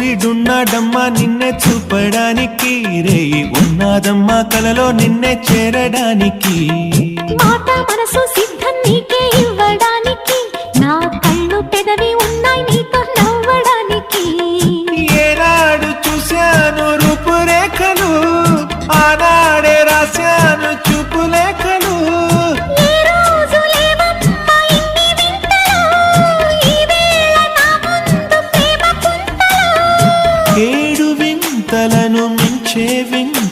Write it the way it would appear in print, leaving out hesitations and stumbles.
సూర్యుడున్నాడమ్మా నిన్నే చూపడానికి, రేయి ఉన్నాదమ్మా కలలో నిన్నే చేరడానికి. మాట మనసు సిద్ధం నీకే ఇవ్వడానికి, నా కళ్ళు పెదవి ఉన్నాయి నీతో నవ్వడానికి. ఏనాడు చూశాను రూపురేఖలు, ఆనాడే రాశాను చూపులేఖలు. ఏ రోజు లేవమ్మా ఇన్ని వింతలు, ఈ వేళ నా ముందు ప్రేమ పుంతలు. ఏడు వింతలను మించే వింత